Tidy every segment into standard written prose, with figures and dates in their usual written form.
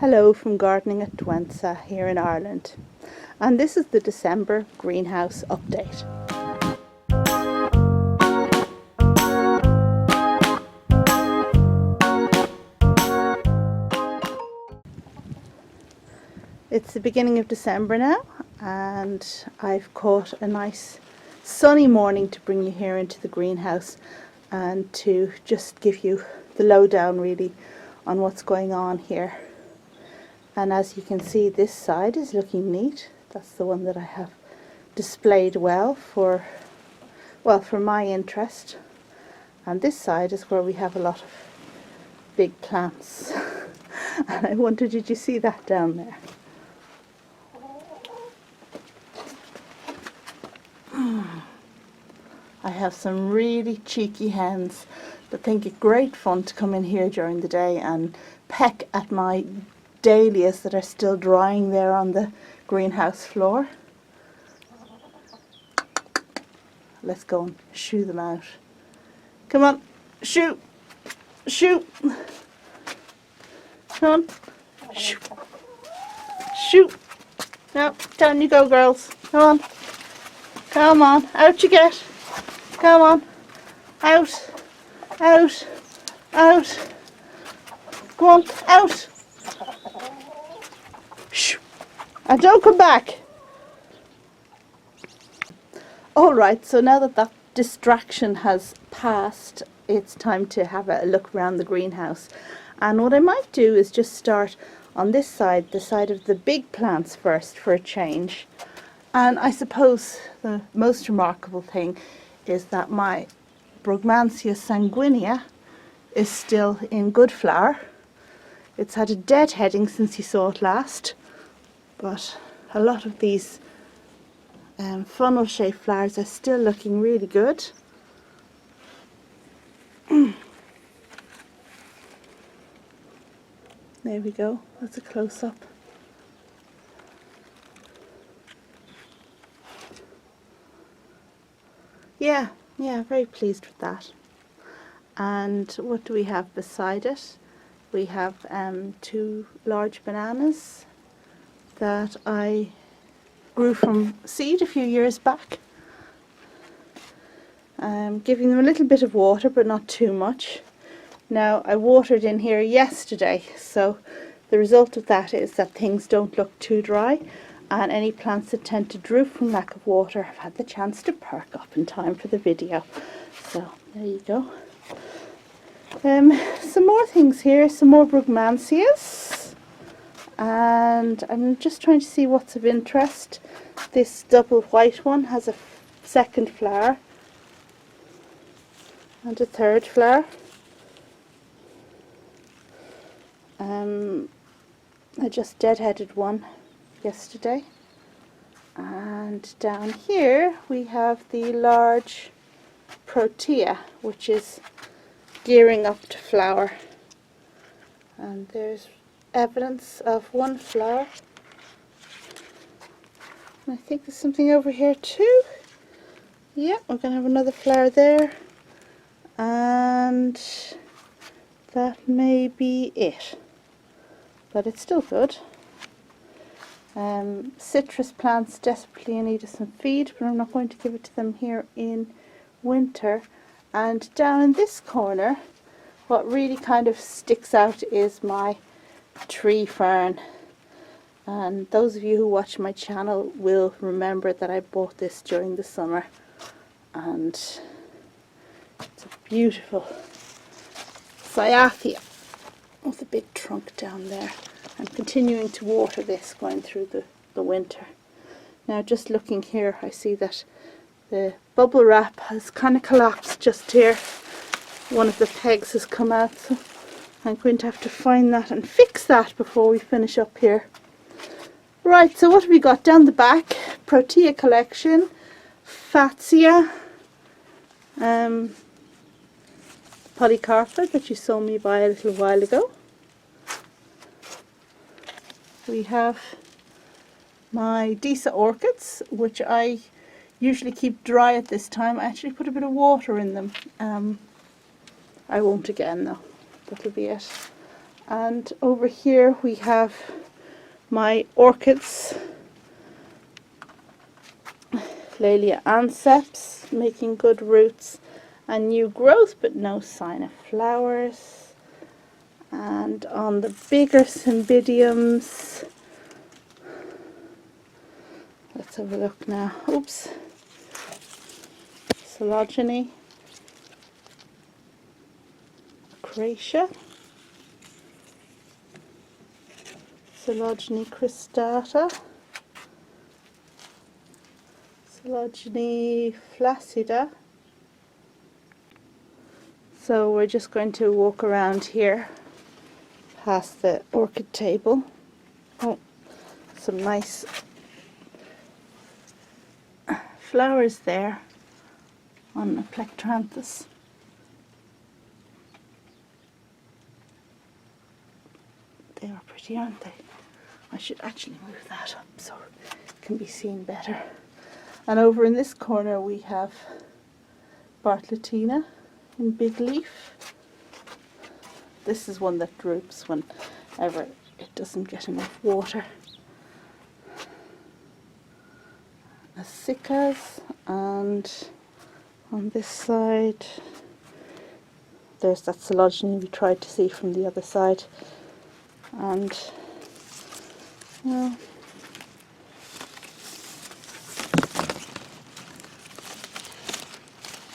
Hello from Gardening at Disa here in Ireland, and this is the December greenhouse update. It's the beginning of December now, and I've caught a nice sunny morning to bring you here into the greenhouse and to just give you the lowdown really on what's going on here. And as you can see, this side is looking neat. That's the one that I have displayed well for my interest. And this side is where we have a lot of big plants. And I wondered, did you see that down there? I have some really cheeky hens that think it great fun to come in here during the day and peck at my dahlias that are still drying there on the greenhouse floor. Let's go and shoo them out. Come on, shoo, shoo. Come on, shoo, shoo. Now, down you go, girls. Come on, come on, out you get. Come on, out, out, out. Come on, out. Shh. And don't come back. Alright, so now that distraction has passed, it's time to have a look around the greenhouse. And what I might do is just start on this side, the side of the big plants first for a change. And I suppose the most remarkable thing is that my Brugmansia sanguinea is still in good flower. It's had a deadheading since you saw it last, but a lot of these funnel shaped flowers are still looking really good. There we go, that's a close-up. Yeah, very pleased with that. And what do we have beside it? We have two large bananas that I grew from seed a few years back. Giving them a little bit of water, but not too much. Now, I watered in here yesterday, so the result of that is that things don't look too dry, and any plants that tend to droop from lack of water have had the chance to perk up in time for the video. So, there you go. Some more things here, some more Brugmansias, and I'm just trying to see what's of interest. This double white one has a second flower and a third flower. I just deadheaded one yesterday, and down here we have the large Protea, which is gearing up to flower, and there's evidence of one flower, and I think there's something over here too. Yeah, we're going to have another flower there, and that may be it, but it's still good. Citrus plants desperately in need of some feed, but I'm not going to give it to them here in winter. And down in this corner, what really kind of sticks out is my tree fern. And those of you who watch my channel will remember that I bought this during the summer. And it's a beautiful Cyathea with a big trunk down there. I'm continuing to water this going through the winter. Now, just looking here, I see that the bubble wrap has kind of collapsed just here. One of the pegs has come out, so I'm going to have to find that and fix that before we finish up here. Right, so what have we got down the back? Protea collection, Fatsia, polycarpa that you saw me buy a little while ago. We have my Disa orchids, which I usually keep dry at this time. I actually put a bit of water in them. I won't again though. That'll be it. And over here we have my orchids, Laelia anceps, making good roots and new growth, but no sign of flowers. And on the bigger Cymbidiums, let's have a look now. Oops. Coelogyne, ochracea, Coelogyne cristata, Coelogyne flaccida. So we're just going to walk around here past the orchid table. Oh, some nice flowers there on the Plectranthus. They are pretty, aren't they? I should actually move that up so it can be seen better. And over in this corner we have Bartlettina in big leaf. This is one that droops whenever it doesn't get enough water. A Cycas, and on this side there's that Coelogyne we tried to see from the other side. And well,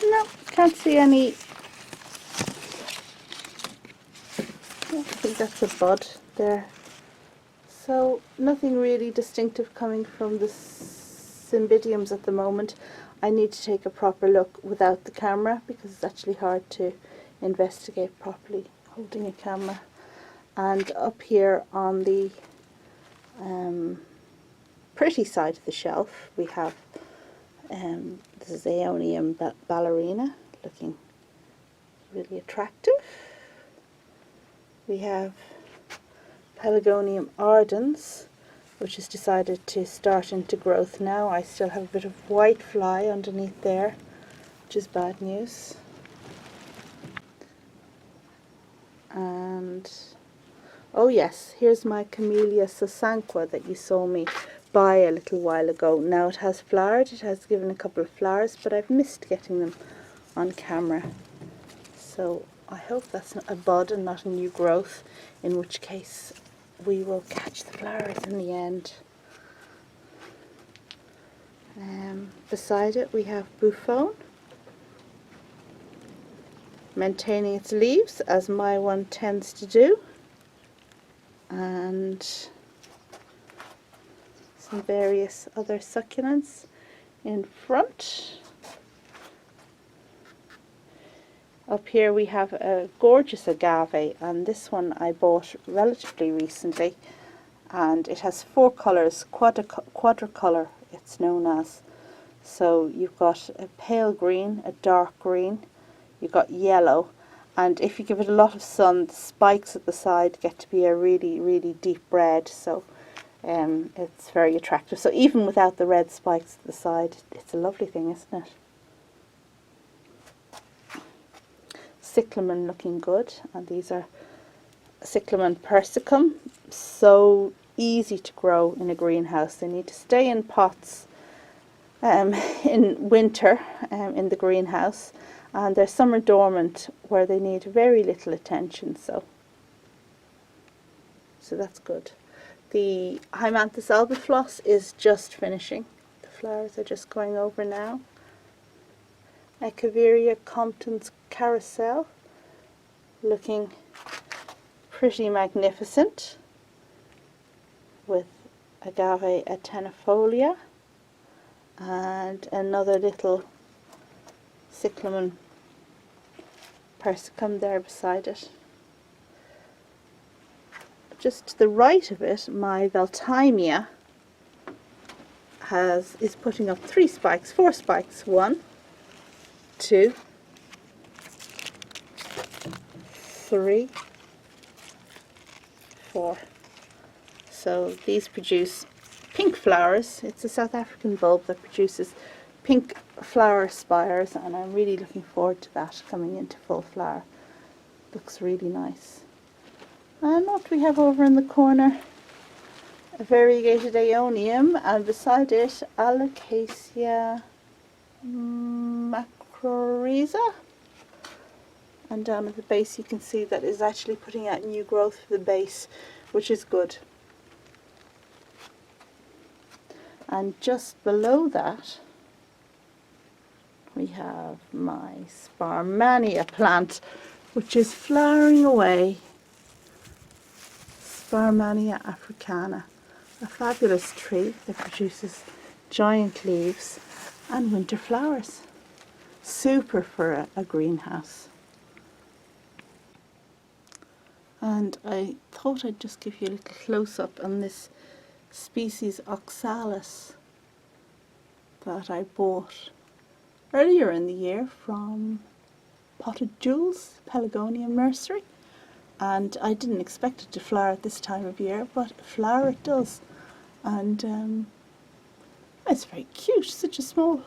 no, can't see any. I think that's a bud there. So nothing really distinctive coming from the Cymbidiums at the moment. I need to take a proper look without the camera because it's actually hard to investigate properly holding a camera. And up here on the pretty side of the shelf we have this is Aeonium Ballerina, looking really attractive. We have Pelargonium Ardens, which has decided to start into growth now. I still have a bit of white fly underneath there, which is bad news. And oh yes, here's my Camellia sasanqua that you saw me buy a little while ago. Now it has flowered, it has given a couple of flowers, but I've missed getting them on camera. So I hope that's not a bud and not a new growth, in which case we will catch the flowers in the end. Beside it we have Boophone, maintaining its leaves as my one tends to do, and some various other succulents in front. Up here we have a gorgeous agave, and this one I bought relatively recently, and it has 4 colours, quadricolor it's known as. So you've got a pale green, a dark green, you've got yellow, and if you give it a lot of sun, the spikes at the side get to be a really, really deep red, so it's very attractive. So even without the red spikes at the side, it's a lovely thing, isn't it? Cyclamen looking good, and these are Cyclamen persicum, so easy to grow in a greenhouse. They need to stay in pots in winter in the greenhouse, and they're summer dormant where they need very little attention, so that's good. The Hymanthus albifloss is just finishing. The flowers are just going over now. Echeveria Compton's carousel, looking pretty magnificent, with Agave atenifolia and another little Cyclamen persicum there beside it. Just to the right of it, my Veltimia is putting up 4 spikes. 1, 2, 3, 4. So these produce pink flowers. It's a South African bulb that produces pink flower spires, and I'm really looking forward to that coming into full flower. Looks really nice. And what we have over in the corner, a variegated Aeonium, and beside it Alocasia macrorhiza. And down at the base you can see that is actually putting out new growth for the base, which is good. And just below that we have my Sparmannia plant, which is flowering away. Sparmannia africana, a fabulous tree that produces giant leaves and winter flowers. Super for a greenhouse. And I thought I'd just give you a little close-up on this species Oxalis that I bought earlier in the year from Potted Jewels Pelargonium nursery, and I didn't expect it to flower at this time of year, but flower it does. And it's very cute, such a small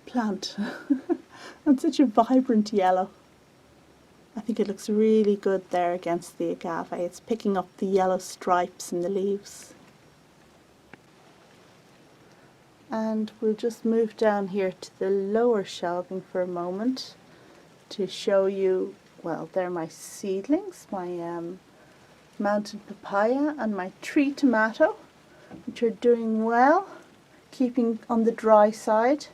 plant and such a vibrant yellow. I think it looks really good there against the agave. It's picking up the yellow stripes in the leaves. And we'll just move down here to the lower shelving for a moment to show you, well, they're my seedlings, my mountain papaya and my tree tomato, which are doing well, keeping on the dry side.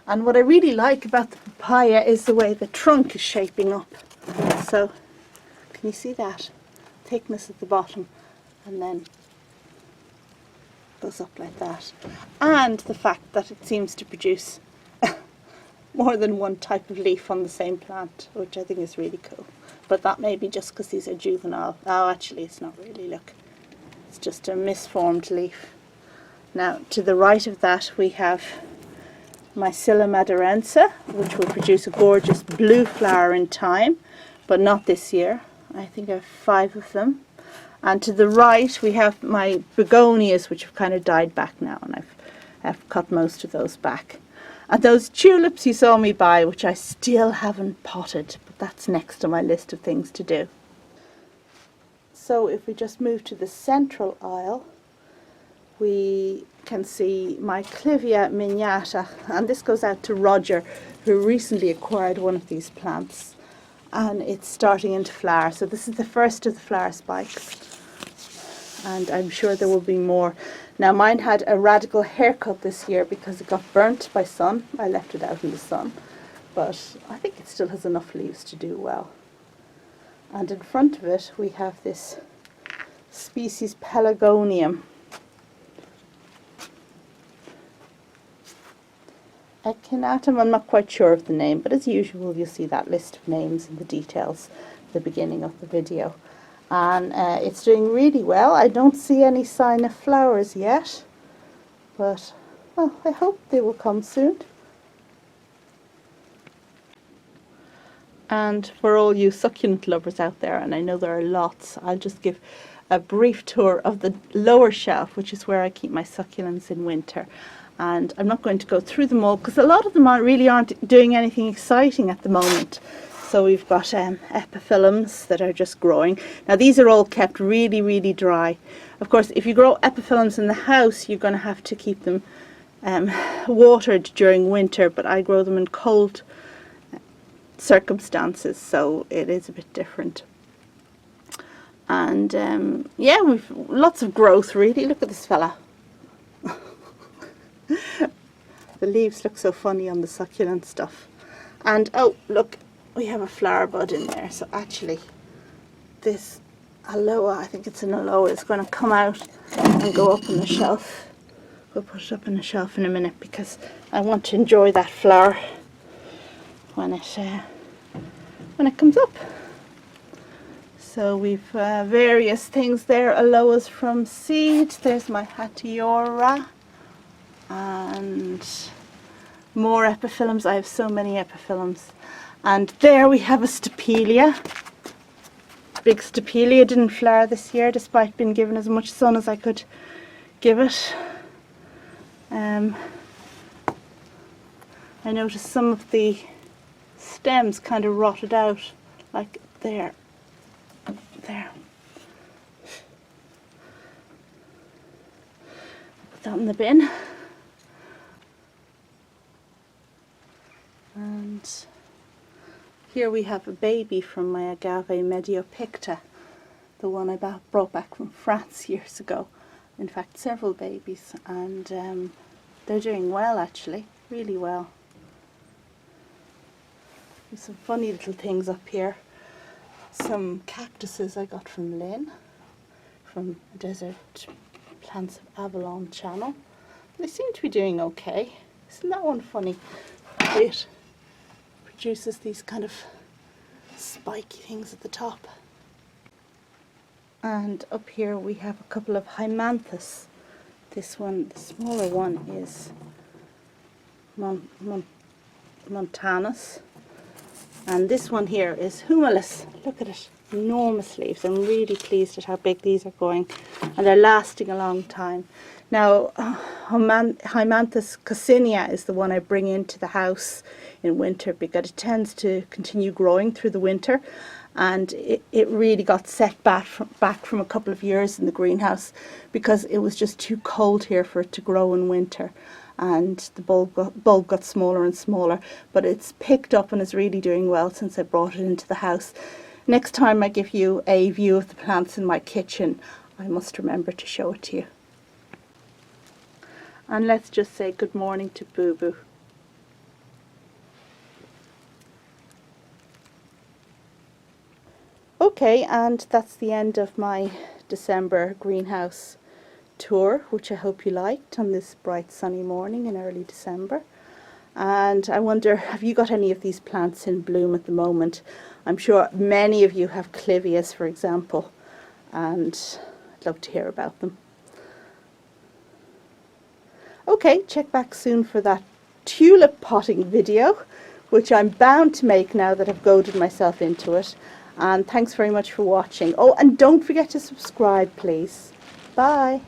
And what I really like about the papaya is the way the trunk is shaping up. So, can you see that? Thickness at the bottom, and then goes up like that. And the fact that it seems to produce more than one type of leaf on the same plant, which I think is really cool. But that may be just because these are juvenile. Oh, actually it's not really, look. It's just a misformed leaf. Now, to the right of that we have my Scilla madurensa, which will produce a gorgeous blue flower in time, but not this year. I think I have 5 of them. And to the right we have my begonias, which have kind of died back now, and I've cut most of those back. And those tulips you saw me buy, which I still haven't potted, but that's next on my list of things to do. So if we just move to the central aisle, we can see my Clivia miniata, and this goes out to Roger, who recently acquired one of these plants, and it's starting into flower. So this is the first of the flower spikes, and I'm sure there will be more. Now mine had a radical haircut this year because it got burnt by sun. I left it out in the sun, but I think it still has enough leaves to do well. And in front of it we have this species Pelargonium. Echinatum, I'm not quite sure of the name, but as usual you'll see that list of names and the details at the beginning of the video. And it's doing really well. I don't see any sign of flowers yet, but well, I hope they will come soon. And for all you succulent lovers out there, and I know there are lots, I'll just give a brief tour of the lower shelf, which is where I keep my succulents in winter. And I'm not going to go through them all because a lot of them really aren't doing anything exciting at the moment. So we've got epiphyllums that are just growing. Now these are all kept really, really dry. Of course, if you grow epiphyllums in the house, you're going to have to keep them watered during winter, but I grow them in cold circumstances, so it is a bit different. And yeah, we've lots of growth really. Look at this fella. The leaves look so funny on the succulent stuff. And oh, look, we have a flower bud in there. So actually, this aloe, I think it's an aloe, is going to come out and go up on the shelf. We'll put it up on the shelf in a minute because I want to enjoy that flower when it comes up. So we've various things there. Aloes from seed. There's my Hatiora. And more epiphyllums. I have so many epiphyllums. And there we have a Stapelia. Big Stapelia didn't flower this year despite being given as much sun as I could give it. I noticed some of the stems kind of rotted out, like there. Put that in the bin. And here we have a baby from my Agave mediopicta, the one I brought back from France years ago. In fact, several babies, and they're doing well actually, really well. There's some funny little things up here. Some cactuses I got from Lynn, from Desert Plants of Avalon channel. They seem to be doing okay. Isn't that one funny? It produces these kind of spiky things at the top. And up here we have a couple of Hymanthes. This one, the smaller one, is Montanus. And this one here is Humilis. Look at it, enormous leaves. I'm really pleased at how big these are going, and they're lasting a long time. Now, Hymanthes coccinea is the one I bring into the house in winter because it tends to continue growing through the winter, and it really got set back from a couple of years in the greenhouse because it was just too cold here for it to grow in winter. And the bulb got smaller and smaller, but it's picked up and is really doing well since I brought it into the house. Next time I give you a view of the plants in my kitchen, I must remember to show it to you. And let's just say good morning to Boo Boo. Okay, and that's the end of my December greenhouse tour, which I hope you liked on this bright sunny morning in early December. And I wonder, have you got any of these plants in bloom at the moment? I'm sure many of you have clivias, for example, and I'd love to hear about them. Okay, check back soon for that tulip potting video, which I'm bound to make now that I've goaded myself into it. And thanks very much for watching. Oh, and don't forget to subscribe, please. Bye.